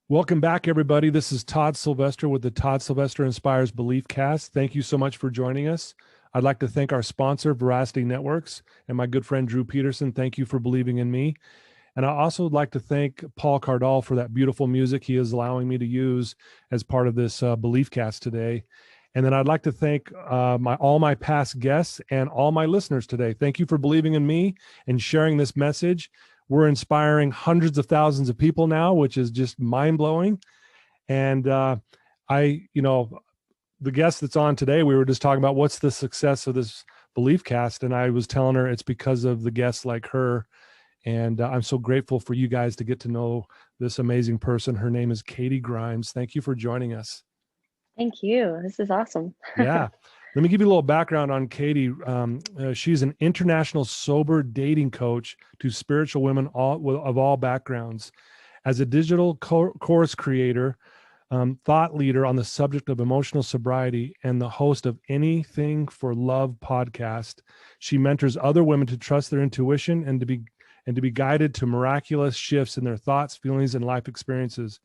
Welcome back, everybody. This is Todd Sylvester with the Todd Sylvester Inspires Belief Cast. Thank you so much for joining us. I'd like to thank our sponsor, Veracity Networks, and my good friend, Drew Peterson. Thank you for believing in me. And I also would like to thank Paul Cardall for that beautiful music he is allowing me to use as part of this Belief Cast today. And then I'd like to thank all my past guests and all my listeners today. Thank you for believing in me and sharing this message. We're inspiring hundreds of thousands of people now, which is just mind blowing. And the guest that's on today, we were just talking about what's the success of this Belief Cast. And I was telling her it's because of the guests like her. And I'm so grateful for you guys to get to know this amazing person. Her name is Katie Grimes. Thank you for joining us. Thank you. This is awesome. Yeah. Let me give you a little background on Katie. She's an international sober dating coach to spiritual women of all backgrounds. As a digital course creator, thought leader on the subject of emotional sobriety, and the host of Anything for Love podcast, she mentors other women to trust their intuition and to be guided to miraculous shifts in their thoughts, feelings, and life experiences.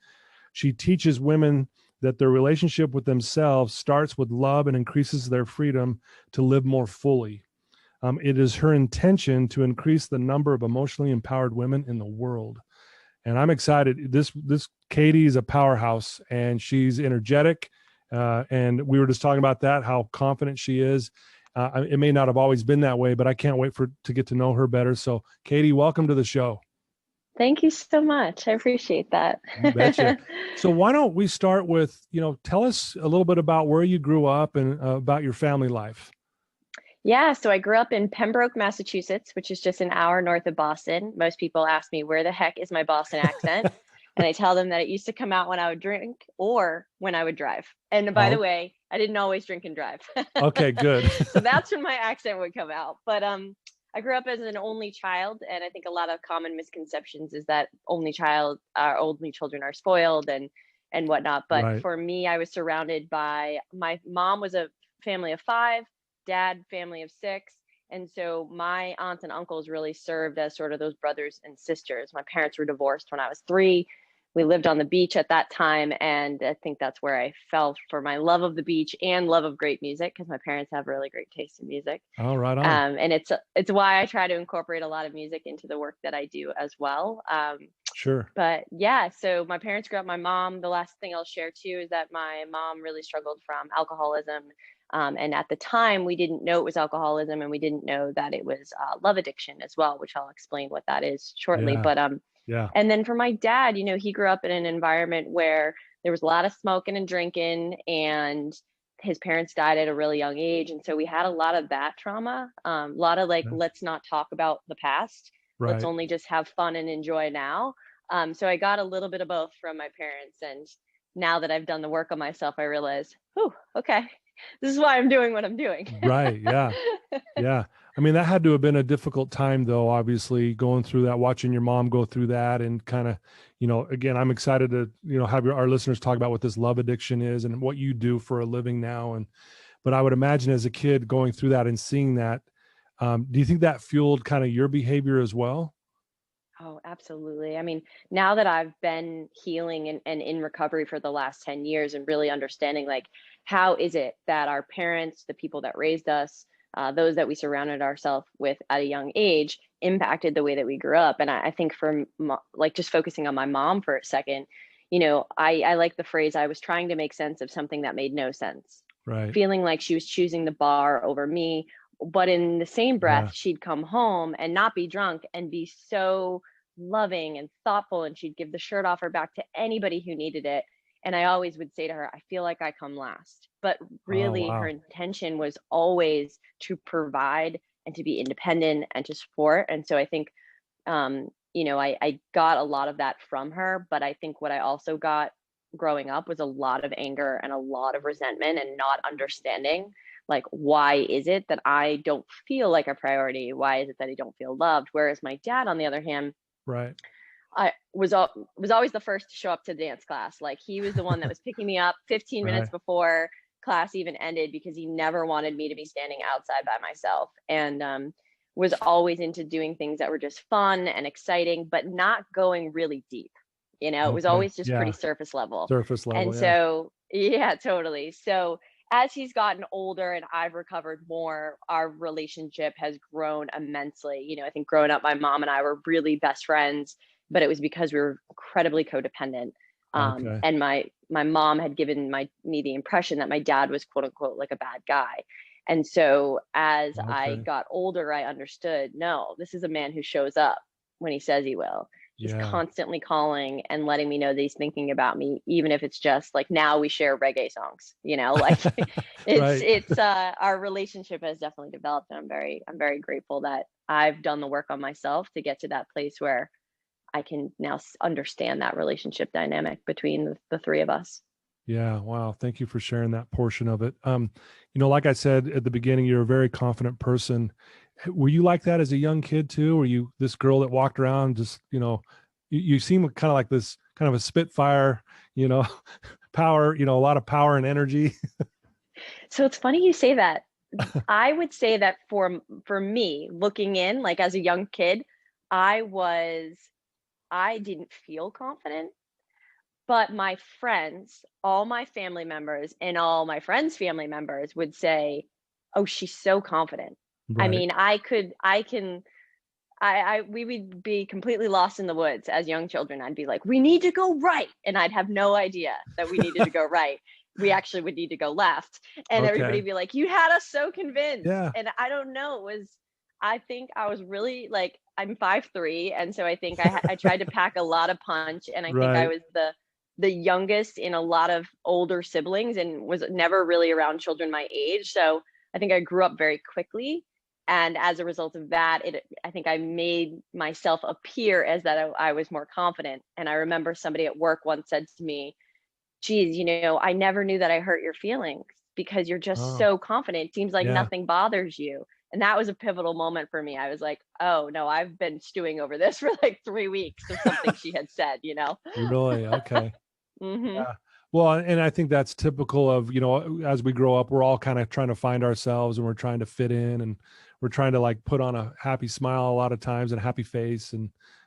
She teaches women that their relationship with themselves starts with love and increases their freedom to live more fully. It is her intention to increase the number of emotionally empowered women in the world. And I'm excited. This Katie is a powerhouse, and she's energetic. And we were just talking about that, how confident she is. It may not have always been that way, but I can't wait to get to know her better. So, Katie, welcome to the show. Thank you so much. I appreciate that. You betcha. So why don't we start with, tell us a little bit about where you grew up and about your family life. Yeah, so I grew up in Pembroke, Massachusetts, which is just an hour north of Boston. Most people ask me, where the heck is my Boston accent? And I tell them that it used to come out when I would drink or when I would drive. And by the way, I didn't always drink and drive. Okay, good. So that's when my accent would come out. But I grew up as an only child, and I think a lot of common misconceptions is that only children are spoiled and whatnot. But Right. for me, I was surrounded by my mom was a family of 5, dad family of 6. And so my aunts and uncles really served as sort of those brothers and sisters. My parents were divorced when I was 3. We lived on the beach at that time, and I think that's where I fell for my love of the beach and love of great music, because my parents have really great taste in music. Oh, right on. And it's why I try to incorporate a lot of music into the work that I do as well. Sure. But yeah, so my parents grew up. My mom, the last thing I'll share too is that my mom really struggled from alcoholism. And at the time, we didn't know it was alcoholism, and we didn't know that it was love addiction as well, which I'll explain what that is shortly. Yeah. But Yeah. and then for my dad, he grew up in an environment where there was a lot of smoking and drinking, and his parents died at a really young age. And so we had a lot of that trauma, a lot of like, Yeah. let's not talk about the past. Let's Right. only just have fun and enjoy now. So I got a little bit of both from my parents. And now that I've done the work on myself, I realize, oh, okay, this is why I'm doing what I'm doing. Right. Yeah. Yeah. I mean, that had to have been a difficult time, though, obviously, going through that, watching your mom go through that, and kind of, again, I'm excited to, have our listeners talk about what this love addiction is and what you do for a living now. But I would imagine as a kid going through that and seeing that, do you think that fueled kind of your behavior as well? Oh, absolutely. I mean, now that I've been healing and in recovery for the last 10 years and really understanding, like, how is it that our parents, the people that raised us, those that we surrounded ourselves with at a young age, impacted the way that we grew up. And I think like just focusing on my mom for a second, I like the phrase, I was trying to make sense of something that made no sense, Right. feeling like she was choosing the bar over me. But in the same breath, Yeah. she'd come home and not be drunk and be so loving and thoughtful, and she'd give the shirt off her back to anybody who needed it. And I always would say to her, I feel like I come last. But Oh, really, her wow. intention was always to provide and to be independent and to support. And so I think, I got a lot of that from her. But I think what I also got growing up was a lot of anger and a lot of resentment and not understanding, like, why is it that I don't feel like a priority? Why is it that I don't feel loved? Whereas my dad, on the other hand, Right. I was always the first to show up to the dance class. Like, he was the one that was picking me up 15 minutes Right. before class even ended, because he never wanted me to be standing outside by myself. And was always into doing things that were just fun and exciting, but not going really deep. It was Okay. always just pretty Yeah. surface level. Surface And level. Yeah. so, yeah, totally. So as he's gotten older and I've recovered more, our relationship has grown immensely. I think growing up, my mom and I were really best friends, but it was because we were incredibly codependent. Okay. And my mom had given me the impression that my dad was quote unquote like a bad guy. And so as I Okay. got older, I understood, no, this is a man who shows up when he says he will. He's Yeah. constantly calling and letting me know that he's thinking about me, even if it's just like now we share reggae songs, like Right. it's our relationship has definitely developed. And I'm very grateful that I've done the work on myself to get to that place where I can now understand that relationship dynamic between the three of us. Yeah. Wow. Thank you for sharing that portion of it. Like I said at the beginning, you're a very confident person. Were you like that as a young kid too? Were you this girl that walked around just, you seem kind of like this kind of a spitfire, you know, power, a lot of power and energy. So it's funny you say that. I would say that for me, looking in, like as a young kid, I was I didn't feel confident, but my friends, all my family members and all my friends' family members would say, "Oh, she's so confident." I Right. mean, we would be completely lost in the woods as young children. I'd be like, "We need to go right." And I'd have no idea that we needed to go right. We actually would need to go left. And everybody Okay. would be like, "You had us so convinced." Yeah. And I don't know, I think I was really like, I'm 5'3", and so I think I tried to pack a lot of punch, and I think I Right. was the youngest in a lot of older siblings and was never really around children my age. So I think I grew up very quickly. And as a result of that, I think I made myself appear as that I was more confident. And I remember somebody at work once said to me, "Geez, I never knew that I hurt your feelings because you're just Oh, so confident. It seems like yeah. nothing bothers you." And that was a pivotal moment for me. I was like, "Oh no, I've been stewing over this for like 3 weeks of something she had said." Really? Okay. Hmm. Yeah. Well, and I think that's typical of, as we grow up, we're all kind of trying to find ourselves and we're trying to fit in and we're trying to like put on a happy smile a lot of times and a happy face.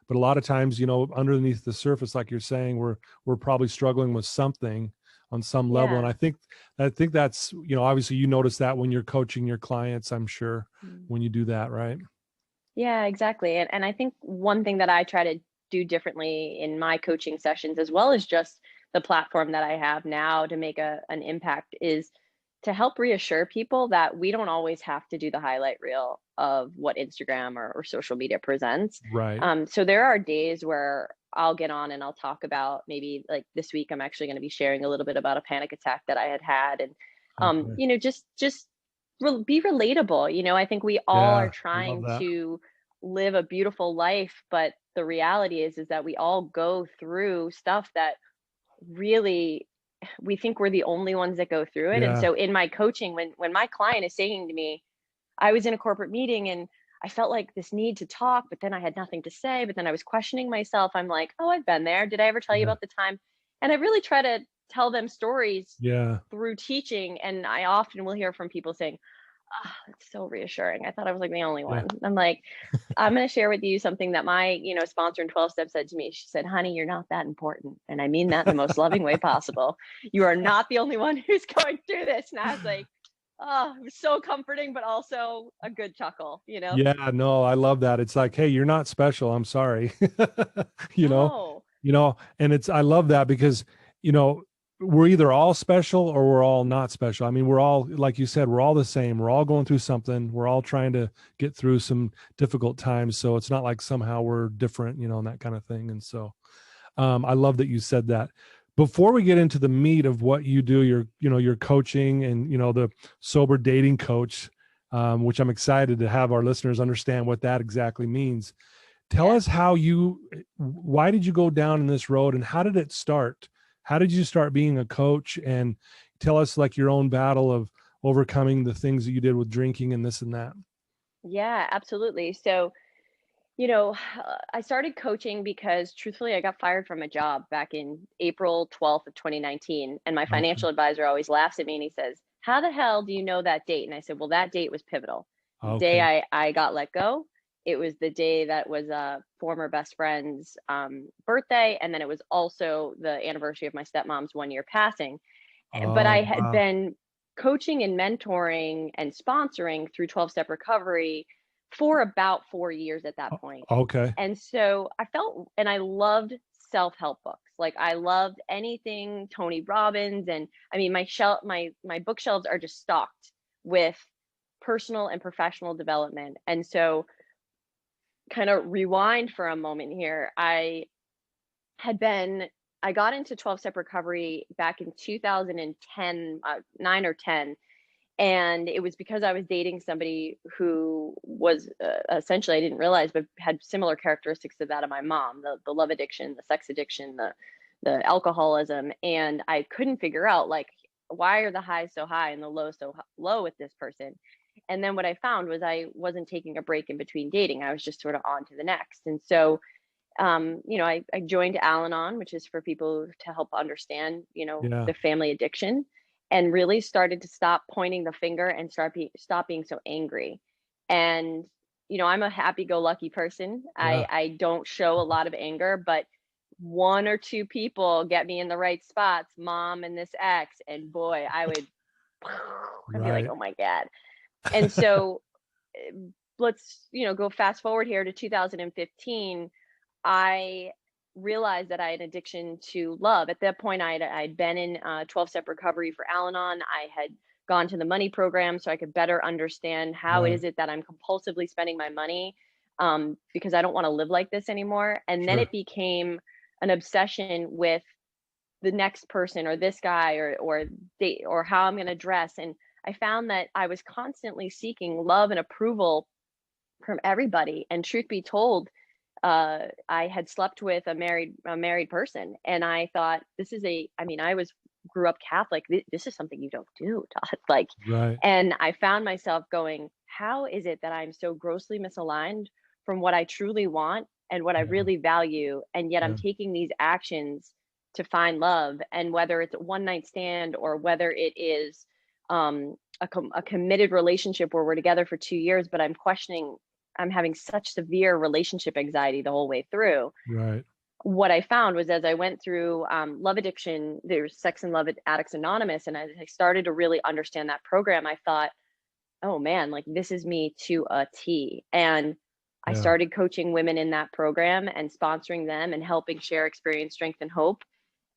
But a lot of times, underneath the surface, like you're saying, we're probably struggling with something on some level. And Yeah. I think that's, obviously you notice that when you're coaching your clients, I'm sure Mm. when you do that, right? Yeah, exactly. And I think one thing that I try to do differently in my coaching sessions, as well as just the platform that I have now to make an impact, is to help reassure people that we don't always have to do the highlight reel of what Instagram or social media presents. Right. So there are days where I'll get on and I'll talk about, maybe like this week, I'm actually going to be sharing a little bit about a panic attack that I had. And, Okay. just be relatable. I think we all are Yeah. I love trying that. to live a beautiful life, but the reality is that we all go through stuff that really we think we're the only ones that go through it. And Yeah. so in my coaching, when my client is saying to me, I was in a corporate meeting and I felt like this need to talk, but then I had nothing to say, but then I was questioning myself. I'm like, "Oh, I've been there. Did I ever tell you Yeah. about the time?" And I really try to tell them stories Yeah. through teaching. And I often will hear from people saying, "Oh, that's so reassuring. I thought I was like the only Yeah. one." I'm like, "I'm going to share with you something that my, sponsor in 12 step said to me." She said, "Honey, you're not that important. And I mean that in the most loving way possible. You are not the only one who's going through this." And I was like, oh, it was so comforting, but also a good chuckle. Yeah, no, I love that. It's like, hey, you're not special. I'm sorry. you know, No. and I love that because, you know, we're either all special or we're all not special. I mean, we're all, like you said, we're all the same. We're all going through something. We're all trying to get through some difficult times. So it's not like somehow we're different, and that kind of thing. And so, I love that you said that. Before we get into the meat of what you do, your coaching and the sober dating coach, which I'm excited to have our listeners understand what that exactly means. Tell Yeah. us why did you go down in this road and how did it start? How did you start being a coach? And tell us like your own battle of overcoming the things that you did with drinking and this and that. Yeah, absolutely. So, you know, I started coaching because truthfully, I got fired from a job back in April 12th of 2019. And my Okay. financial advisor always laughs at me and he says, "How the hell do you know that date?" And I said, "Well, that date was pivotal. The day Okay. I got let go It was the day that was a former best friend's birthday. And then it was also the anniversary of my stepmom's 1 year passing. But Oh, I had wow. been coaching and mentoring and sponsoring through 12-step recovery for about 4 years at that point. Okay. And so I felt, and I loved self-help books. Like I loved anything Tony Robbins. And I mean, my bookshelves are just stocked with personal and professional development. And so kind of rewind for a moment here. Had been I got into 12-step recovery back in 2010, 9 or 10, and it was because I was dating somebody who was, essentially, I didn't realize, but had similar characteristics to that of my mom, the love addiction, the sex addiction, the alcoholism, and I couldn't figure out, like, why are the highs so high and the lows so low with this person? And then what I found was I wasn't taking a break in between dating. I was just sort of on to the next. And so I joined Al-Anon, which is for people to help understand, Yeah. the family addiction, and really started to stop pointing the finger and stop being so angry. And, I'm a happy-go-lucky person. Yeah. I don't show a lot of anger, but one or two people get me in the right spots, mom and this ex, and boy, I'd be like, Right. oh my God. And so let's, go fast forward here to 2015. I realized that I had an addiction to love. At that point, I'd been in 12-step recovery for Al-Anon. I had gone to the money program so I could better understand how it Right. is that I'm compulsively spending my money, because I don't want to live like this anymore. And then Sure. it became an obsession with the next person or this guy or date or how I'm going to dress. And I found that I was constantly seeking love and approval from everybody. And truth be told, I had slept with a married person, and I thought, I grew up Catholic. This is something you don't do, Todd. Like, Right. and I found myself going, how is it that I'm so grossly misaligned from what I truly want and what I Yeah. really value, and yet I'm Yeah. taking these actions to find love, and whether it's a one night stand or whether it is a committed relationship where we're together for 2 years, but I'm having such severe relationship anxiety the whole way through. Right. What I found was as I went through love addiction, there's Sex and Love Addicts Anonymous, and as I started to really understand that program, I thought, oh man, like this is me to a T. And I Yeah. started coaching women in that program and sponsoring them and helping share experience, strength, and hope.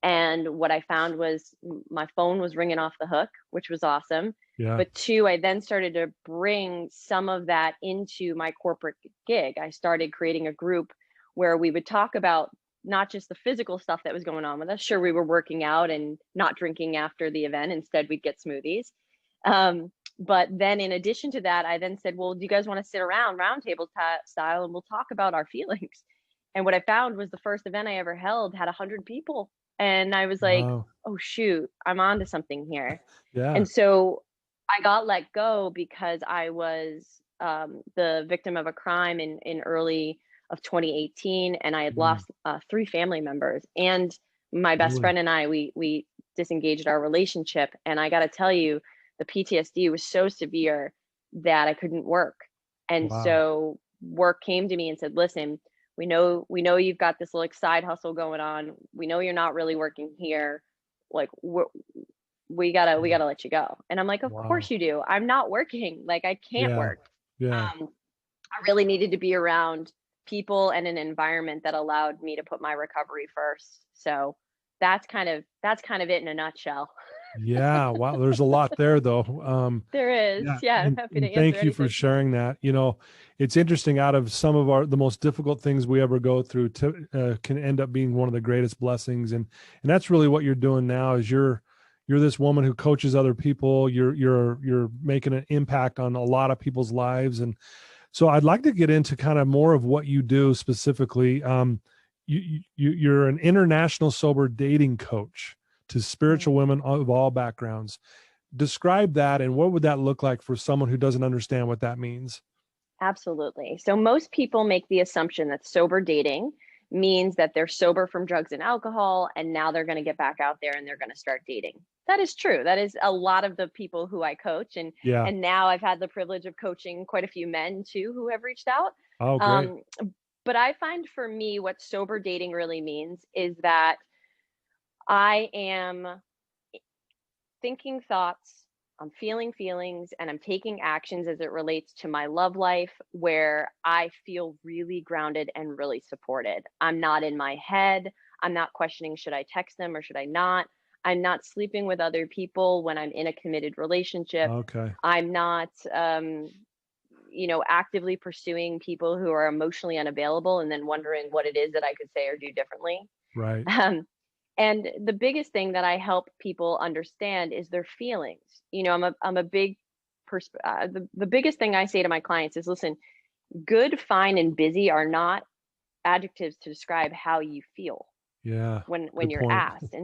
And what I found was my phone was ringing off the hook, which was awesome. Yeah. But two, I then started to bring some of that into my corporate gig. I started creating a group where we would talk about not just the physical stuff that was going on with us. Sure, we were working out and not drinking after the event. Instead, we'd get smoothies. But then in addition to that, I then said, well, do you guys want to sit around roundtable style and we'll talk about our feelings? And what I found was the first event I ever held had 100 people. And I was like, Wow. oh, shoot, I'm onto something here. Yeah. And so I got let go because I was the victim of a crime in early of 2018, and I had Mm, lost three family members. And my best really? friend and I, we disengaged our relationship. And I got to tell you, the PTSD was so severe that I couldn't work. And Wow. so work came to me and said, listen, we know you've got this like side hustle going on. We know you're not really working here. Like we gotta let you go. And I'm like, of course Wow. you do. I'm not working. Like I can't Yeah. work. Yeah. I really needed to be around people and an environment that allowed me to put my recovery first. So that's kind of it in a nutshell. Yeah. Wow. There's a lot there though. There is. Yeah. Yeah, I'm And, happy to and answer thank you for anything. sharing that. It's interesting, out of some of the most difficult things we ever go through can end up being one of the greatest blessings. And that's really what you're doing now is you're this woman who coaches other people. You're making an impact on a lot of people's lives. And so I'd like to get into kind of more of what you do specifically. You're an international sober dating coach to spiritual Mm. women of all backgrounds. Describe that, and what would that look like for someone who doesn't understand what that means? Absolutely. So most people make the assumption that sober dating means that they're sober from drugs and alcohol, and now they're going to get back out there and they're going to start dating. That is true. That is a lot of the people who I coach, and Yeah. and now I've had the privilege of coaching quite a few men too who have reached out. Oh, great. Um, but I find for me, what sober dating really means is that I am thinking thoughts, I'm feeling feelings, and I'm taking actions as it relates to my love life where I feel really grounded and really supported. I'm not in my head. I'm not questioning, should I text them or should I not? I'm not sleeping with other people when I'm in a committed relationship. Okay. I'm not, actively pursuing people who are emotionally unavailable and then wondering what it is that I could say or do differently. Right. Um, and the biggest thing that I help people understand is their feelings. I'm a big the biggest thing I say to my clients is, listen, good, fine, and busy are not adjectives to describe how you feel Yeah. when Good you're point. asked.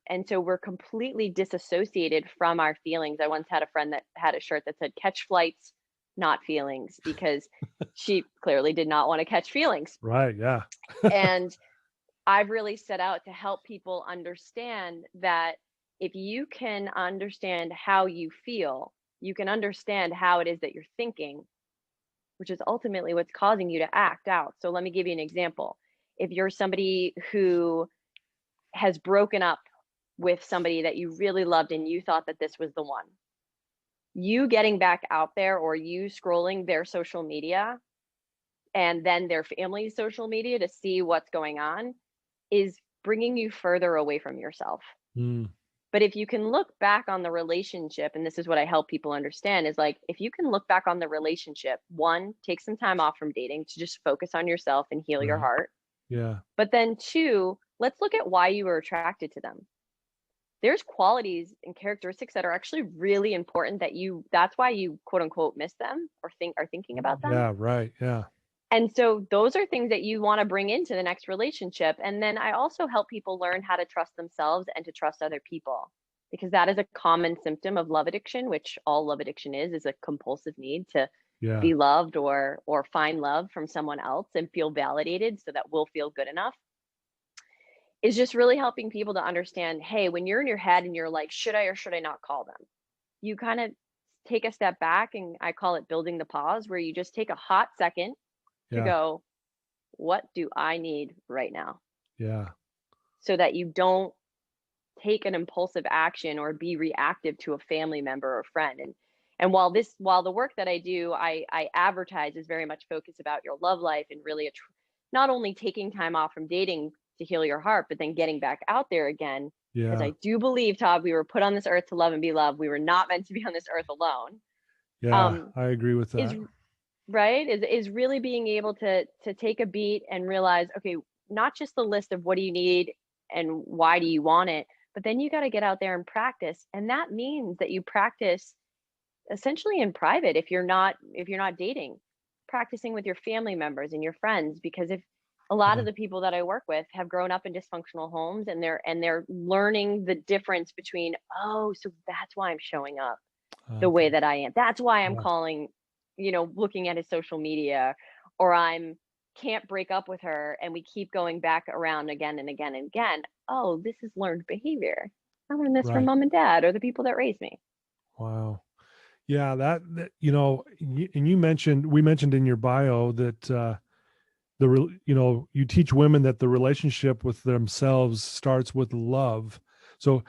And so we're completely disassociated from our feelings. I once had a friend that had a shirt that said catch flights, not feelings, because she clearly did not want to catch feelings. Right. Yeah. And I've really set out to help people understand that if you can understand how you feel, you can understand how it is that you're thinking, which is ultimately what's causing you to act out. So let me give you an example. If you're somebody who has broken up with somebody that you really loved and you thought that this was the one, you getting back out there or you scrolling their social media and then their family's social media to see what's going on is bringing you further away from yourself. Mm, But if you can look back on the relationship, and this is what I help people understand, is like, if you can look back on the relationship, one, take some time off from dating to just focus on yourself and heal your right. heart. Yeah. But then two, let's look at why you were attracted to them. There's qualities and characteristics that are actually really important that's why you quote unquote miss them or are thinking about them. Yeah. Right. Yeah. And so those are things that you want to bring into the next relationship. And then I also help people learn how to trust themselves and to trust other people, because that is a common symptom of love addiction, which all love addiction is a compulsive need to Yeah. be loved or find love from someone else and feel validated so that we'll feel good enough. Is just really helping people to understand, hey, when you're in your head and you're like, should I or should I not call them? You kind of take a step back, and I call it building the pause, where you just take a hot second to Yeah. go, what do I need right now? Yeah. So that you don't take an impulsive action or be reactive to a family member or friend. And while the work that I do, I advertise is very much focused about your love life and really not only taking time off from dating to heal your heart, but then getting back out there again. Because Yeah. I do believe, Todd, we were put on this earth to love and be loved. We were not meant to be on this earth alone. Yeah. Um, I agree with is that. right is really being able to take a beat and realize, okay, not just the list of what do you need and why do you want it, but then you got to get out there and practice, and that means that you practice essentially in private. If you're not dating, practicing with your family members and your friends, because if a lot Yeah. of the people that I work with have grown up in dysfunctional homes, and they're learning the difference between, oh, so that's why I'm showing up the way Okay. that I am. That's why I'm Yeah. calling, looking at his social media, or I'm can't break up with her and we keep going back around again and again and again. Oh, this is learned behavior. I learned this from Right. mom and dad or the people that raised me. Wow. Yeah. And we mentioned in your bio that, you teach women that the relationship with themselves starts with love. So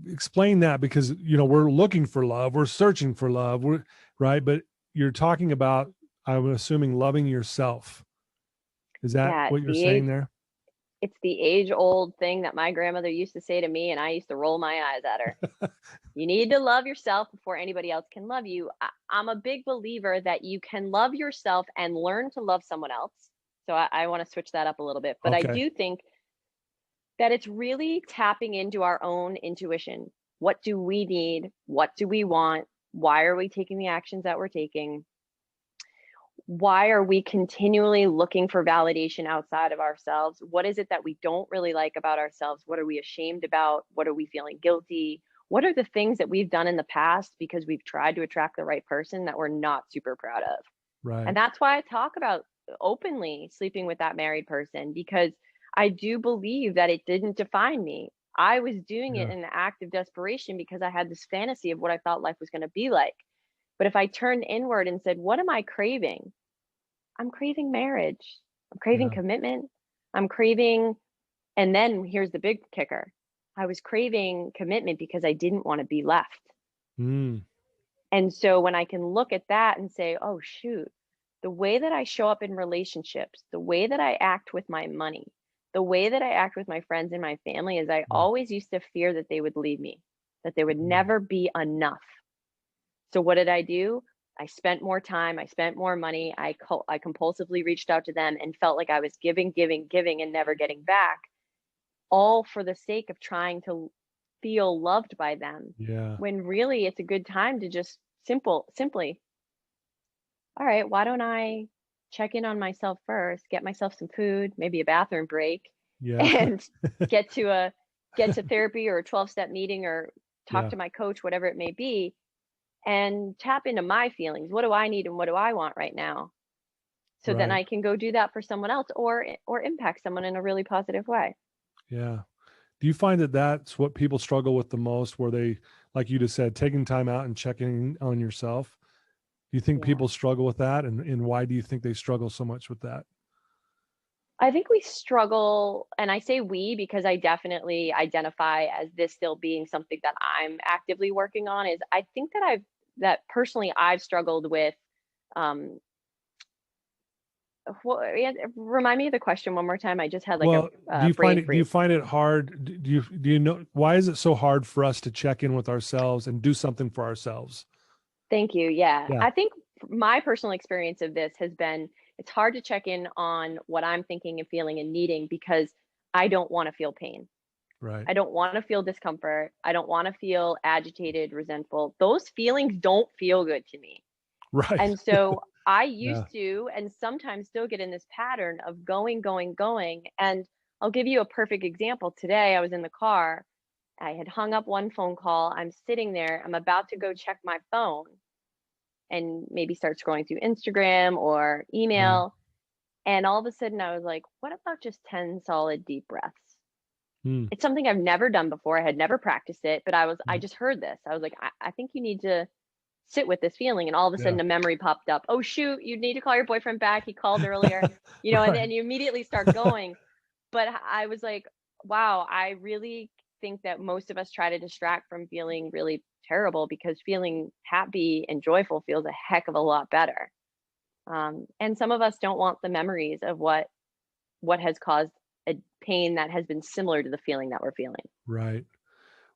explain that, because we're looking for love, we're searching for love, we're right, but you're talking about, I'm assuming, loving yourself. Is that Yeah, what you're saying there? it's the age old thing that my grandmother used to say to me, and I used to roll my eyes at her. You need to love yourself before anybody else can love you. I'm a big believer that you can love yourself and learn to love someone else. So I want to switch that up a little bit. But I Okay. do think that it's really tapping into our own intuition. What do we need? What do we want? Why are we taking the actions that we're taking? Why are we continually looking for validation outside of ourselves? What is it that we don't really like about ourselves? What are we ashamed about? What are we feeling guilty? What are the things that we've done in the past because we've tried to attract the right person that we're not super proud of? And Right. that's why I talk about openly sleeping with that married person, because I do believe that it didn't define me. I was doing it Yeah. in an act of desperation because I had this fantasy of what I thought life was going to be like. But if I turned inward and said, what am I craving? I'm craving marriage. I'm craving Yeah. commitment. I'm craving, and then here's the big kicker. I was craving commitment because I didn't want to be left. Mm, And so when I can look at that and say, oh, shoot, the way that I show up in relationships, the way that I act with my money, the way that I act with my friends and my family is I mm, always used to fear that they would leave me, that there would mm. never be enough. So what did I do? I spent more time, I spent more money, I compulsively reached out to them and felt like I was giving, giving, giving and never getting back, all for the sake of trying to feel loved by them. Yeah. When really it's a good time to just simply, all right, why don't I check in on myself first, get myself some food, maybe a bathroom break, Yeah. and get to a get to therapy or a 12-step meeting or talk Yeah. to my coach, whatever it may be, and tap into my feelings. What do I need and what do I want right now? So then Right. I can go do that for someone else or impact someone in a really positive way. Yeah. Do you find that that's what people struggle with the most, where they, like you just said, taking time out and checking on yourself? Do you think Yeah. people struggle with that? And why do you think they struggle so much with that? I think we struggle, and I say we because I definitely identify as this still being something that I'm actively working on, is I think that that personally I've struggled with, um, yeah, remind me of the question one more time. I just had like Well, a brain do you freeze. find it hard? Do you know, why is it so hard for us to check in with ourselves and do something for ourselves? Thank you. Yeah. Yeah. I think my personal experience of this has been it's hard to check in on what I'm thinking and feeling and needing because I don't want to feel pain. Right. I don't want to feel discomfort. I don't want to feel agitated, resentful. Those feelings don't feel good to me. Right. And so I Yeah. used to, and sometimes still get in this pattern of going, going, going. And I'll give you a perfect example. Today, I was in the car. I had hung up one phone call. I'm sitting there. I'm about to go check my phone and maybe start scrolling through Instagram or Right. email. And all of a sudden, I was like, what about just 10 solid deep breaths? Mm, It's something I've never done before. I had never practiced it, but I mm, just heard this. I was like, I think you need to sit with this feeling. And all of a yeah. sudden a memory popped up. Oh shoot, you need to call your boyfriend back. He called earlier, and Right. then you immediately start going. But I was like, wow, I really think that most of us try to distract from feeling really terrible because feeling happy and joyful feels a heck of a lot better. And some of us don't want the memories of what has caused a pain that has been similar to the feeling that we're feeling. Right.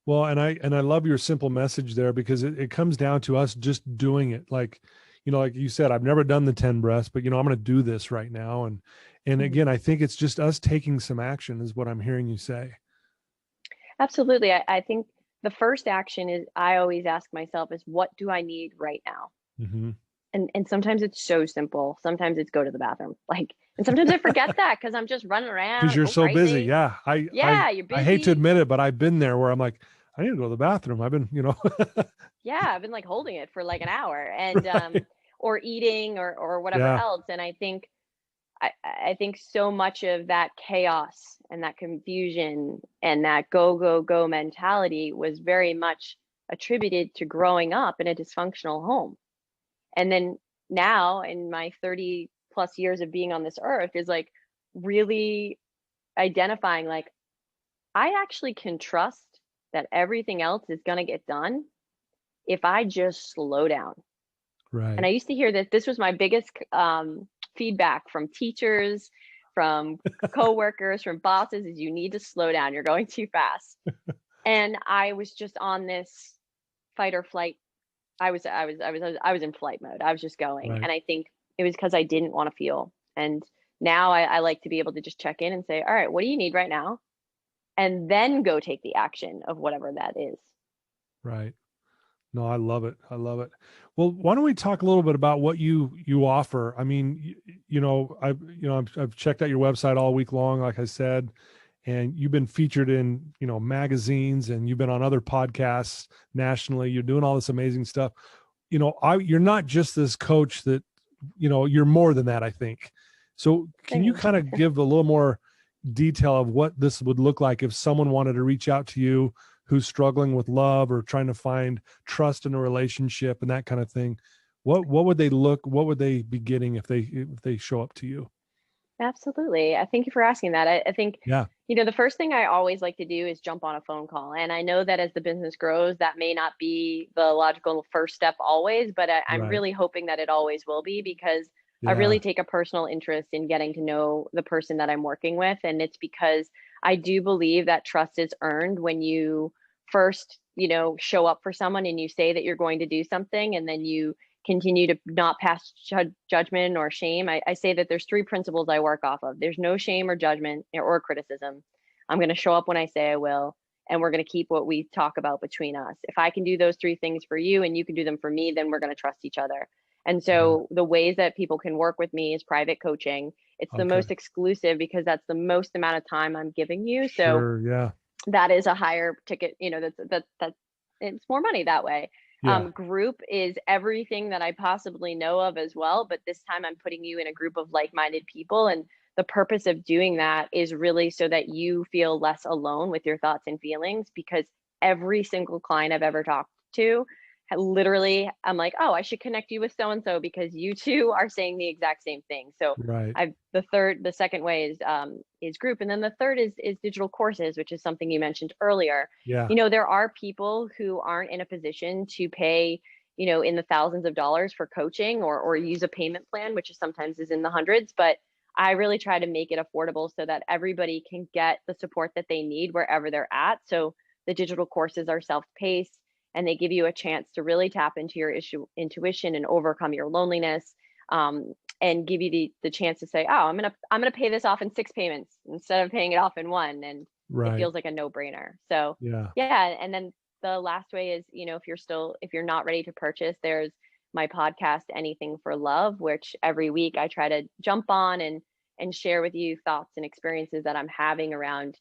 Well, and I love your simple message there, because it comes down to us just doing it. Like, like you said, I've never done the 10 breaths, but I'm going to do this right now. And Mhm. again, I think it's just us taking some action is what I'm hearing you say. Absolutely. I think the first action is I always ask myself is what do I need right now? Hmm. And sometimes it's so simple. Sometimes it's go to the bathroom. Like, and sometimes I forget that because I'm just running Because around, you're go so busy. crazy. Yeah. Yeah, you're I hate to busy. admit it, but I've been there where I'm like, I need to go to the bathroom. I've been, Yeah, I've been like holding it for like an hour and right. or eating or whatever Yeah. else. And I think so much of that chaos and that confusion and that go, go, go mentality was very much attributed to growing up in a dysfunctional home. And then now in my 30 plus years of being on this earth is like really identifying like I actually can trust that everything else is going to get done if I just slow down. And Right. I used to hear that this was my biggest feedback from teachers, from coworkers, from bosses is you need to slow down. You're going too fast. And I was just on this fight or flight. I was in flight mode. I was just going. Right. And I think it was because I didn't want to feel. And now I like to be able to just check in and say, all right, what do you need right now? And then go take the action of whatever that is. Right. No, I love it. I love it. Well, why don't we talk a little bit about what you offer? I mean, I've checked out your website all week long, like I said, and you've been featured in, magazines, and you've been on other podcasts nationally. You're doing all this amazing stuff. You're not just this coach that, you're more than that, I think. So can Thank you you. kind of give a little more detail of what this would look like if someone wanted to reach out to you who's struggling with love or trying to find trust in a relationship and that kind of thing? what would what would they be getting if they show up to you? Absolutely. I thank you for asking that. I think, Yeah. the first thing I always like to do is jump on a phone call. And I know that as the business grows, that may not be the logical first step always, but I'm Right. really hoping that it always will be, because I Yeah. really take a personal interest in getting to know the person that I'm working with. And it's because I do believe that trust is earned when you first, show up for someone and you say that you're going to do something, and then you continue to not pass judgment or shame. I say that there's three principles I work off of. There's no shame or judgment or criticism. I'm going to show up when I say I will, and we're going to keep what we talk about between us. If I can do those three things for you and you can do them for me, then we're going to trust each other. And Yeah. so the ways that people can work with me is private coaching. It's the Okay. most exclusive because that's the most amount of time I'm giving you. So Sure. Yeah. that is a higher ticket, that's it's more money that way. Yeah. Group is everything that I possibly know of as well, but this time I'm putting you in a group of like-minded people, and the purpose of doing that is really so that you feel less alone with your thoughts and feelings, because every single client I've ever talked to, literally, I'm like, oh, I should connect you with so and so because you two are saying the exact same thing. So Right. the second way is group, and then the third is digital courses, which is something you mentioned earlier. Yeah. There are people who aren't in a position to pay, in the thousands of dollars for coaching, or use a payment plan, which is sometimes is in the hundreds, but I really try to make it affordable so that everybody can get the support that they need wherever they're at. So the digital courses are self-paced, and they give you a chance to really tap into your intuition and overcome your loneliness, and give you the chance to say, oh, I'm gonna pay this off in 6 payments instead of paying it off in one, and it Right. feels like a no-brainer. So Yeah. yeah, and then the last way is, if you're not ready to purchase, there's my podcast, Anything for Love, which every week I try to jump on and share with you thoughts and experiences that I'm having around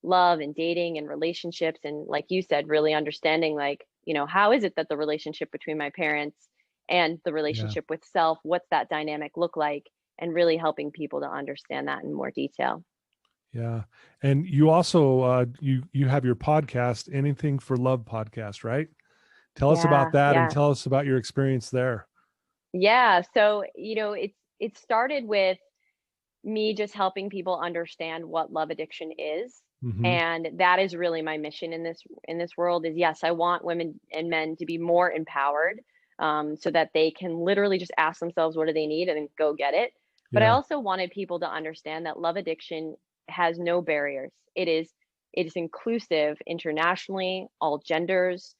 love and dating and relationships. And like you said, really understanding, like, how is it that the relationship between my parents and the Yeah. relationship with self, what's that dynamic look like? And really helping people to understand that in more detail. Yeah. And you also you have your podcast, Anything for Love podcast, right? Tell us about Yeah, that and yeah. tell us about your experience there. Yeah. So, it started with me just helping people understand what love addiction is. Hmm. And that is really my mission in this world. Is, yes, I want women and men to be more empowered, so that they can literally just ask themselves what do they need and then go get it. But I Yeah. also wanted people to understand that love addiction has no barriers. It is inclusive internationally, all genders,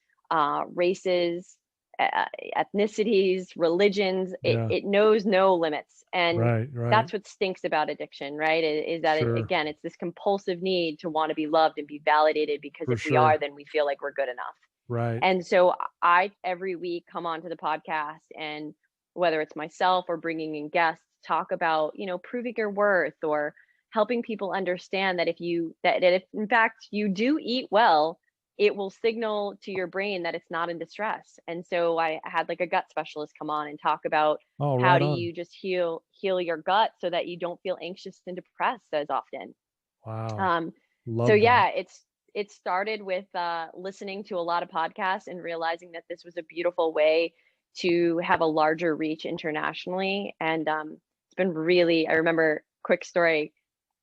races, uh, ethnicities, religions. It, Yeah. it knows no limits. And Right. Right. that's what stinks about addiction, right? Is that Sure. again, it's this compulsive need to want to be loved and be validated, because For if we sure. are, then we feel like we're good enough. Right. And so I every week come onto the podcast, and whether it's myself or bringing in guests, talk about, proving your worth, or helping people understand that if in fact you do eat well, it will signal to your brain that it's not in distress. And so I had like a gut specialist come on and talk about Oh, how right do on. you just heal your gut so that you don't feel anxious and depressed as often. Wow. Um, so Love that. yeah, it started with listening to a lot of podcasts and realizing that this was a beautiful way to have a larger reach internationally. And it's been really, I remember, quick story,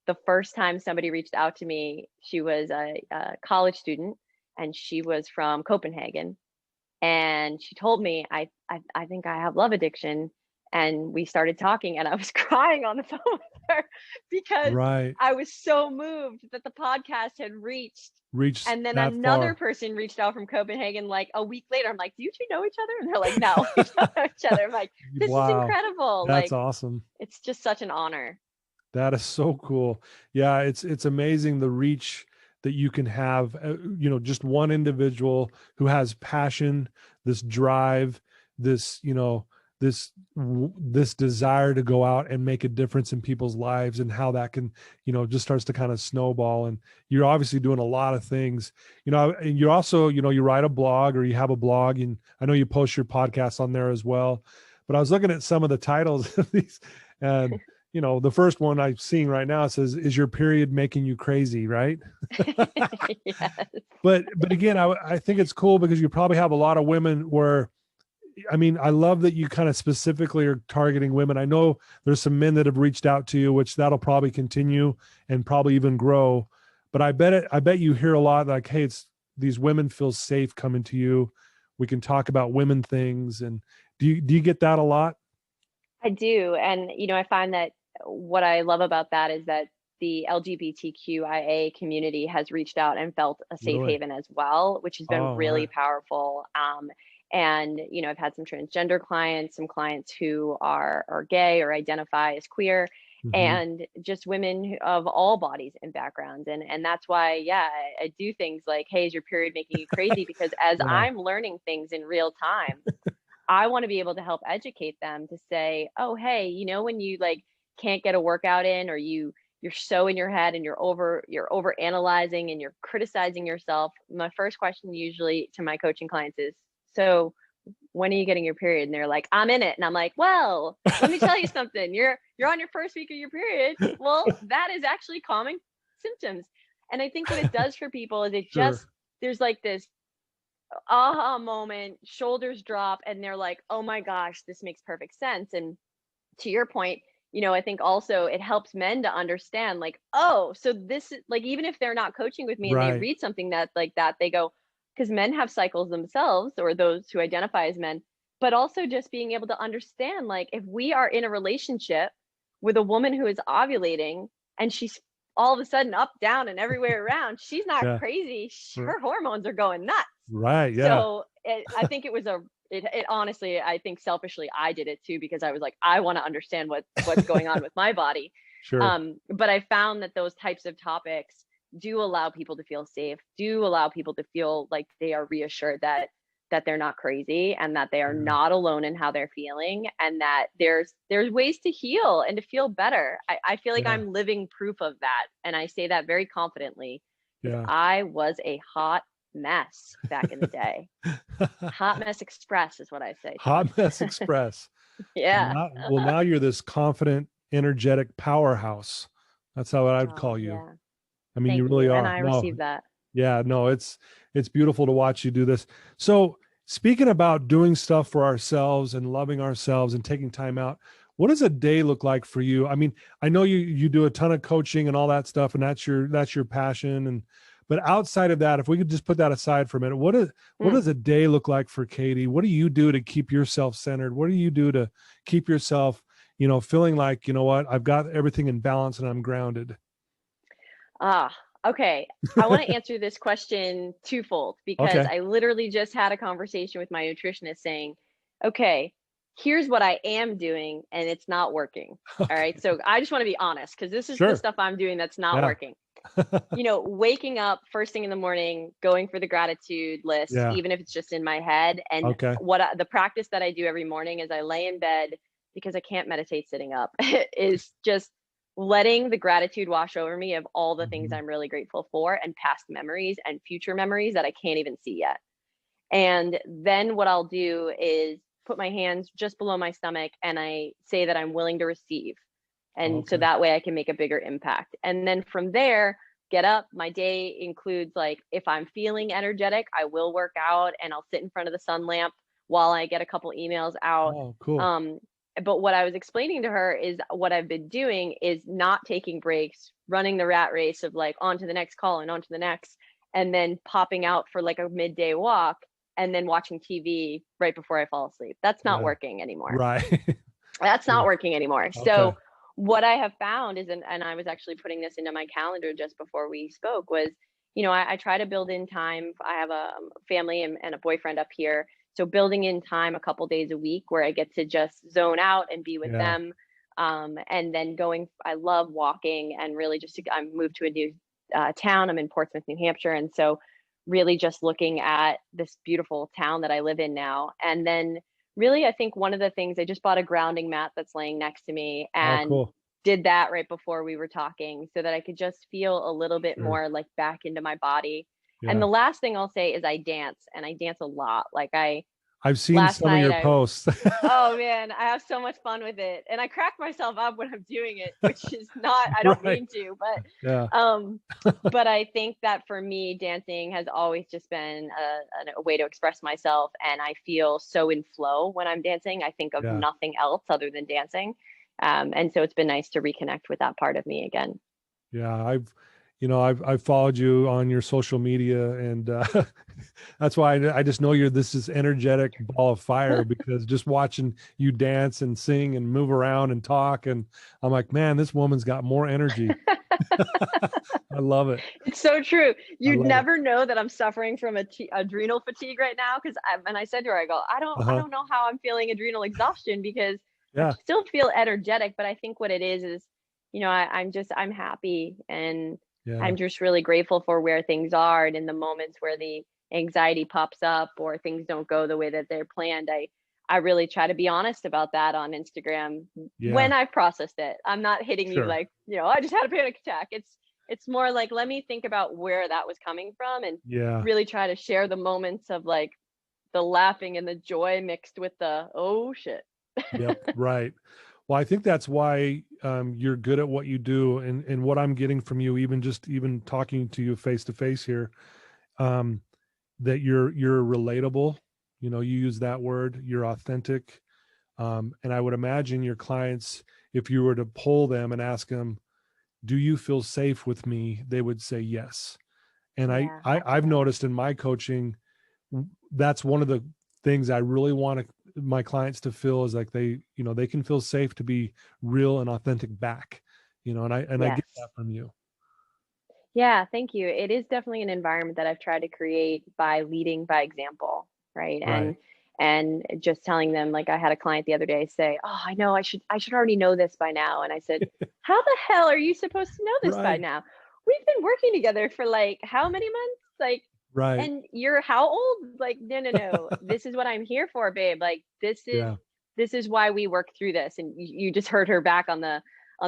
the first time somebody reached out to me, she was a college student, and she was from Copenhagen, and she told me, I think I have love addiction. And we started talking, and I was crying on the phone with her because Right. I was so moved that the podcast had reached. Reached And then that another far. person reached out from Copenhagen like a week later. I'm like, do you two know each other? And they're like, no, we don't know each other. I'm like, this is Wow. incredible. That's Like, awesome. it's just such an honor. That is so cool. Yeah, it's amazing the reach that you can have. Just one individual who has passion, this drive, this this desire to go out and make a difference in people's lives, and how that can just starts to kind of snowball. And you're obviously doing a lot of things. And you also you write a blog, or you have a blog, and I know you post your podcast on there as well. But I was looking at some of the titles of these, and the first one I'm seeing right now says, "Is your period making you crazy?" Right? Yes. But again, I think it's cool because you probably have a lot of women where I mean, I love that you kind of specifically are targeting women. I know there's some men that have reached out to you, which that'll probably continue and probably even grow. But I bet you hear a lot like, hey, it's these women feel safe coming to you. We can talk about women things. And do you get that a lot? I do. And, I find that what I love about that is that the LGBTQIA community has reached out and felt a safe Really? haven as well, which has been Oh, really right. powerful. And, I've had some transgender clients, some clients who are gay or identify as queer, Hmm. and just women of all bodies and backgrounds. And that's why, yeah, I do things like, hey, is your period making you crazy? Because as Yeah. I'm learning things in real time, I want to be able to help educate them to say, "Oh, hey, when you like can't get a workout in, or you're so in your head and you're over analyzing and you're criticizing yourself." My first question usually to my coaching clients is, "So, when are you getting your period?" And they're like, "I'm in it." And I'm like, "Well, let me tell you something. You're on your first week of your period. Well, that is actually calming symptoms." And I think what it does for people is it Sure. just there's like this aha moment, shoulders drop, and they're like, "Oh my gosh, this makes perfect sense." And to your point, I think also it helps men to understand, like, oh, so this is like, even if they're not coaching with me and they Right. read something that like that, they go, because men have cycles themselves, or those who identify as men, but also just being able to understand, like, if we are in a relationship with a woman who is ovulating and she's all of a sudden up, down, and everywhere around, she's not Yeah. crazy. R- Her hormones are going nuts. Right. Yeah. So I think it honestly, I think selfishly I did it too, because I was like, I want to understand what's going on with my body. Sure. But I found that those types of topics do allow people to feel safe, do allow people to feel like they are reassured that they're not crazy, and that they are Yeah. not alone in how they're feeling, and that there's ways to heal and to feel better. I feel like Yeah. I'm living proof of that. And I say that very confidently because Yeah. I was a hot mess back in the day. Hot mess express is what I say, Tom. Hot Mess Express. Yeah. Now you're this confident, energetic powerhouse. That's how I would Oh, call you. yeah. I mean, you Thank really you. And are. I No, received that. yeah, no, it's beautiful to watch you do this. So, speaking about doing stuff for ourselves and loving ourselves and taking time out, what does a day look like for you? I mean, I know you do a ton of coaching and all that stuff, and that's your passion. And but outside of that, if we could just put that aside for a minute, what Mm. does a day look like for Katie? What do you do to keep yourself centered? What do you do to keep yourself, feeling like, what, I've got everything in balance and I'm grounded? Ah, okay. I want to answer this question twofold, because Okay. I literally just had a conversation with my nutritionist saying, okay, here's what I am doing and it's not working. All right. Okay. So I just want to be honest, because this is the Sure. stuff I'm doing that's not Yeah. working. Waking up first thing in the morning, going for the gratitude list, Yeah. even if it's just in my head. And Okay. the practice that I do every morning is I lay in bed, because I can't meditate sitting up, is just letting the gratitude wash over me of all the things Mhm. I'm really grateful for, and past memories and future memories that I can't even see yet. And then what I'll do is put my hands just below my stomach and I say that I'm willing to receive. And so Okay. that way I can make a bigger impact. And then from there, get up. My day includes, like, if I'm feeling energetic, I will work out and I'll sit in front of the sun lamp while I get a couple emails out. Oh, cool. Um, but what I was explaining to her is what I've been doing is not taking breaks, running the rat race of like on to the next call and on to the next, and then popping out for like a midday walk and then watching TV right before I fall asleep. That's not Yeah. working anymore. Right. That's Yeah. not working anymore. Okay. So what I have found is, and I was actually putting this into my calendar just before we spoke, was, I try to build in time. I have a family and a boyfriend up here. So building in time a couple days a week where I get to just zone out and be with Yeah. them. And then I love walking, and really I moved to a new town. I'm in Portsmouth, New Hampshire. And so really just looking at this beautiful town that I live in now. And then really, I think one of the things, I just bought a grounding mat that's laying next to me, Oh, and cool. did that right before we were talking, so that I could just feel a little bit Sure. more like back into my body. And Yeah. the last thing I'll say is I dance, and I dance a lot. Like I've seen Last some of night your I posts. Oh man, I have so much fun with it. And I crack myself up when I'm doing it, which is not, I don't Right. mean to, Yeah. but I think that for me, dancing has always just been a way to express myself. And I feel so in flow when I'm dancing. I think of Yeah. nothing else other than dancing. And so it's been nice to reconnect with that part of me again. Yeah. I've followed you on your social media, and that's why I just know you're this energetic ball of fire, because just watching you dance and sing and move around and talk, and I'm like, man, this woman's got more energy. I love it. It's so true. I You'd love it. never know that I'm suffering from adrenal fatigue right now because and I said to her, I go, I Uh-huh. don't know how I'm feeling adrenal exhaustion because I Yeah. still feel energetic, but I think what it is, I'm happy and Yeah. I'm just really grateful for where things are. And in the moments where the anxiety pops up or things don't go the way that they're planned, I really try to be honest about that on Instagram Yeah. when I've processed it. I'm not hitting you Sure. like, I just had a panic attack. It's more like, let me think about where that was coming from and Yeah. really try to share the moments of like the laughing and the joy mixed with the oh shit. Yep. Right. Well, I think that's why you're good at what you do, and what I'm getting from you, even talking to you face to face here, um, that you're relatable. You use that word. You're authentic, and I would imagine your clients, if you were to poll them and ask them, "Do you feel safe with me?" they would say yes. And Yeah, I've absolutely. noticed in my coaching, that's one of the things I really want my clients to feel, is like they can feel safe to be real and authentic back, and I get Yes. that from you. Yeah, thank you. It is definitely an environment that I've tried to create by leading by example, right? Right. And just telling them, like I had a client the other day say, "Oh, I know I should already know this by now." And I said, "How the hell are you supposed to know this by Right. now? We've been working together for like how many months? Like, Right. and you're how old? Like, no, no, no. This is what I'm here for, babe. Like, Yeah. this is why we work through this." And you just heard her back on the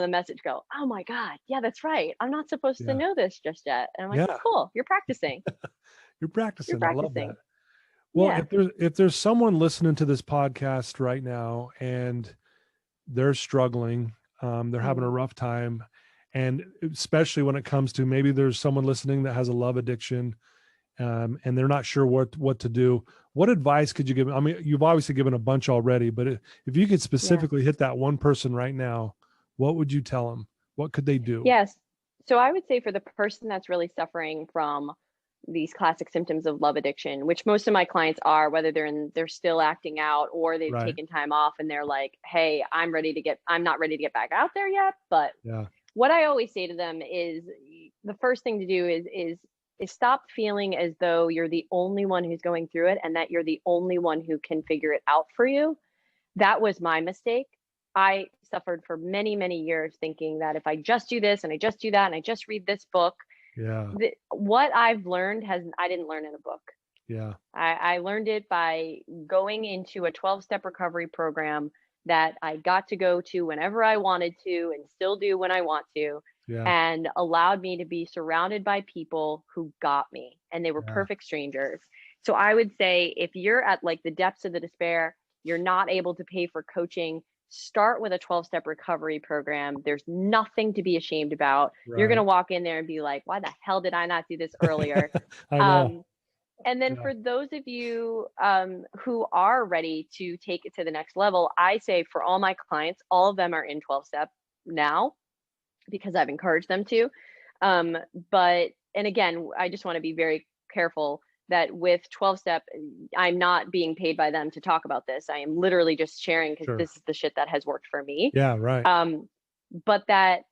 message go, "Oh my God, yeah, that's right. I'm not supposed to Yeah. know this just yet." And I'm like, Yeah. cool, you're practicing. You're You're practicing. I love that. practicing. Well, Yeah. if there's someone listening to this podcast right now, and they're struggling, they're having a Mhm. rough time, and especially when it comes to, maybe there's someone listening that has a love addiction, and they're not sure what to do. What advice could you give? I mean, you've obviously given a bunch already, but if you could Yeah. specifically hit that one person right now, what would you tell them? What could they do? Yes. So I would say for the person that's really suffering from these classic symptoms of love addiction, which most of my clients are, whether they're still acting out or they've Right. taken time off and they're like, "Hey, I'm not ready to get back out there yet." But Yeah. what I always say to them is the first thing to do is stop feeling as though you're the only one who's going through it and that you're the only one who can figure it out for you. That was my mistake. I suffered for many, many years thinking that if I just do this and I just do that and I just read this book, Yeah. what I've learned has I didn't learn in a book. Yeah. I learned it by going into a 12-step recovery program that I got to go to whenever I wanted to and still do when I want to, Yeah. and allowed me to be surrounded by people who got me, and they were Yeah. perfect strangers. So I would say if you're at like the depths of the despair, you're not able to pay for coaching, start with a 12-step recovery program. There's nothing to be ashamed about. You're going to Right. walk in there and be like, why the hell did I not do this earlier? I know. Um, and then Yeah. for those of you who are ready to take it to the next level, I say for all my clients, all of them are in 12 step now because I've encouraged them to. Um, but, and again, I just want to be very careful that with 12 step, I'm not being paid by them to talk about this. I am literally just sharing because Sure. this is the shit that has worked for me. Yeah. Right. Um, but that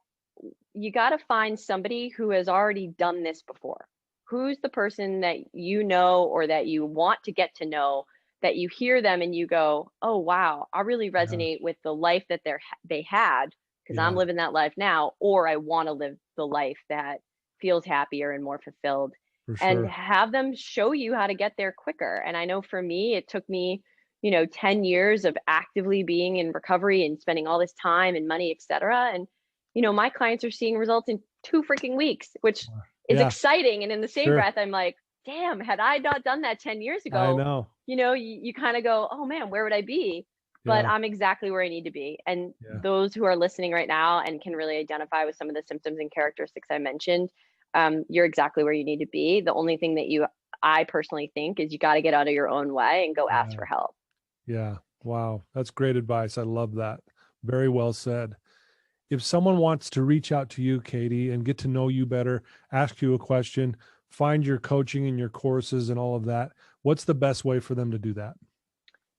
you got to find somebody who has already done this before. Who's the person that you know or that you want to get to know that you hear them and you go, "Oh wow, I really Yeah. resonate with the life that they had because I'm Yeah. living that life now or I want to live the life that feels happier and more fulfilled." For And sure. have them show you how to get there quicker. And I know for me, it took me 10 years of actively being in recovery and spending all this time and money, etc. And my clients are seeing results in 2 freaking weeks, which is Yeah. exciting. And in the same Sure. breath, I'm like, damn, had I not done that 10 years I ago, know. you kind of go, oh man, where would I be? But Yeah. I'm exactly where I need to be. And Yeah. those who are listening right now and can really identify with some of the symptoms and characteristics I mentioned, you're exactly where you need to be. The only thing that I personally think is you got to get out of your own way and go ask Yeah. for help. Yeah. Wow. That's great advice. I love that. Very well said. If someone wants to reach out to you, Katie, and get to know you better, ask you a question, find your coaching and your courses and all of that, what's the best way for them to do that?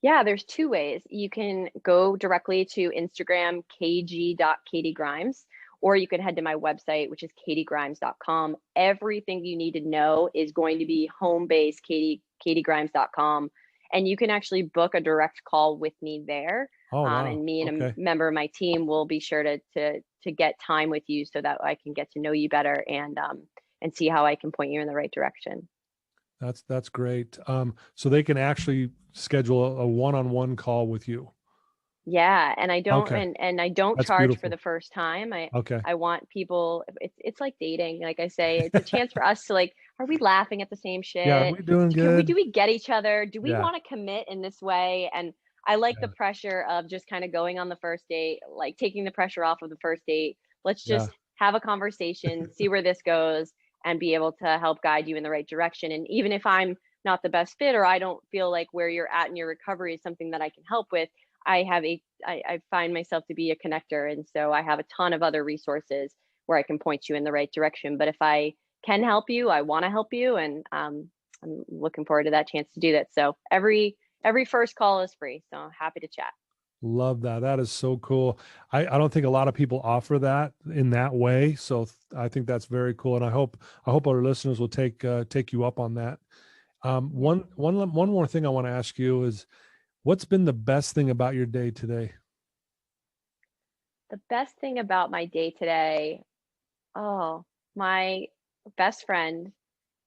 Yeah, there's two ways. You can go directly to Instagram, kg.katiegrimes, or you can head to my website, which is katiegrimes.com. Everything you need to know is going to be home base, katiegrimes.com. And you can actually book a direct call with me there. Oh, wow. And me and Okay. a member of my team will be sure to get time with you so that I can get to know you better and see how I can point you in the right direction. That's great. So they can actually schedule a one-on-one call with you. Yeah, and I don't Okay. and I don't That's charge for beautiful. the first time. Okay. I want people, it's like dating. Like I say, it's a chance for us to like, are we laughing at the same Yeah. Are shit? we doing Do good? we get each other? Do we Yeah. want to commit in this way? And I like the Yeah. pressure of just kind of going on the first date, like taking the pressure off of the first date. Let's Yeah. just have a conversation, see where this goes, and be able to help guide you in the right direction. And even if I'm not the best fit or I don't feel like where you're at in your recovery is something that I can help with, I find myself to be a connector. And so I have a ton of other resources where I can point you in the right direction. But if I can help you, I want to help you. And I'm looking forward to that chance to do that. So every first call is free. So happy to chat. Love that. That is so cool. I don't think a lot of people offer that in that way. So I think that's very cool. And I hope our listeners will take you up on that. Yeah. One more thing I want to ask you is, what's been the best thing about your day today? The best thing about my day today, oh, my best friend,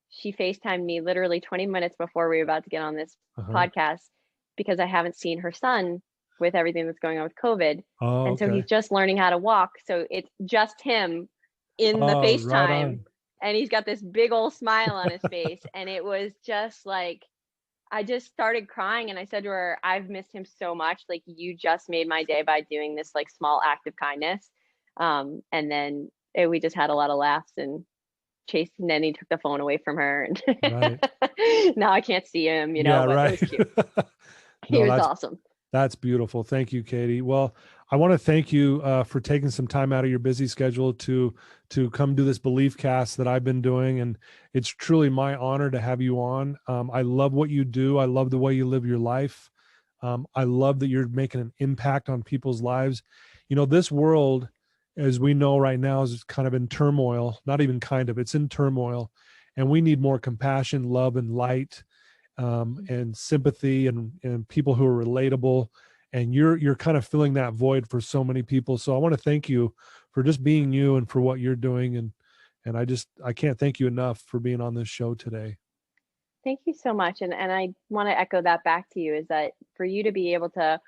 she FaceTimed me literally 20 minutes before we were about to get on this Uh-huh. podcast because I haven't seen her son with everything that's going on with COVID. Oh, And so okay. he's just learning how to walk. So it's just him in the Oh, right FaceTime. on. And he's got this big old smile on his face. And it was just like, I just started crying and I said to her, I've missed him so much. Like, you just made my day by doing this like small act of kindness. And then we just had a lot of laughs and chased, and then he took the phone away from her. And Right. now I can't see him, Yeah, but it right. was cute. He No, was awesome. that's beautiful. Thank you, Katie. Well, I want to thank you for taking some time out of your busy schedule to come do this belief cast that I've been doing, and it's truly my honor to have you on. I love what you do. I love the way you live your life. I love that you're making an impact on people's lives. This world, as we know right now, is kind of in turmoil. Not even kind of, it's in turmoil, and we need more compassion, love, and light, and sympathy, and people who are relatable. And you're kind of filling that void for so many people. So I want to thank you for just being you and for what you're doing. And I can't thank you enough for being on this show today. Thank you so much. And I want to echo that back to you, is that for you to be able to,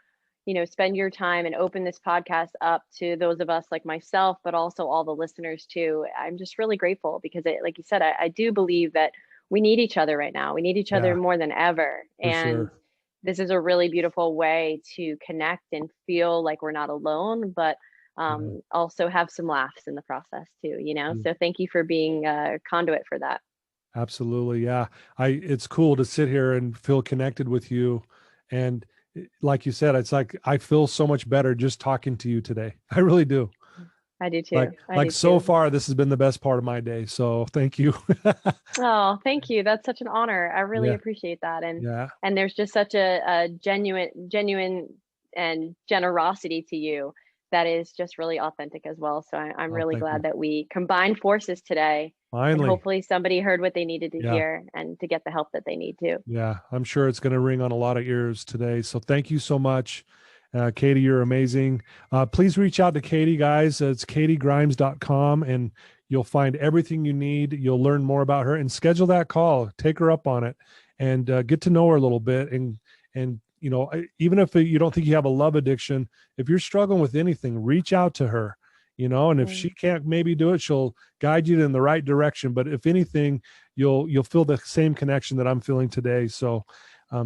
spend your time and open this podcast up to those of us like myself, but also all the listeners too. I'm just really grateful because like you said, I do believe that we need each other right now. We need each other Yeah, more than ever. for And sure. this is a really beautiful way to connect and feel like we're not alone, but Yeah. also have some laughs in the process too. Mm, So thank you for being a conduit for that. absolutely. Yeah. It's cool to sit here and feel connected with you. And like you said, it's like I feel so much better just talking to you today. I really do. I do too. I Like do so too. far, this has been the best part of my day. So thank you. Oh, thank you. That's such an honor. I really Yeah. appreciate that. Yeah. And there's just such a genuine and generosity to you that is just really authentic as well. So I'm Oh, really thank you. glad that we combined forces today, and Finally. hopefully somebody heard what they needed to Yeah. hear and to get the help that they need to. Yeah. I'm sure it's going to ring on a lot of ears today. So thank you so much. Katie, you're amazing. Please reach out to Katie, guys. It's katiegrimes.com, and you'll find everything you need. You'll learn more about her and schedule that call. Take her up on it and get to know her a little bit. And even if you don't think you have a love addiction, if you're struggling with anything, reach out to her. And if she Mm. can't maybe do it, she'll guide you in the right direction. But if anything, you'll feel the same connection that I'm feeling today. So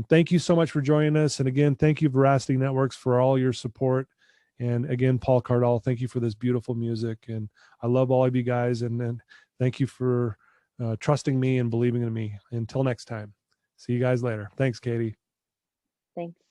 Thank you so much for joining us. And again, thank you, Veracity Networks, for all your support. And again, Paul Cardall, thank you for this beautiful music. And I love all of you guys. And thank you for trusting me and believing in me. Until next time, see you guys later. Thanks, Katie. Thanks.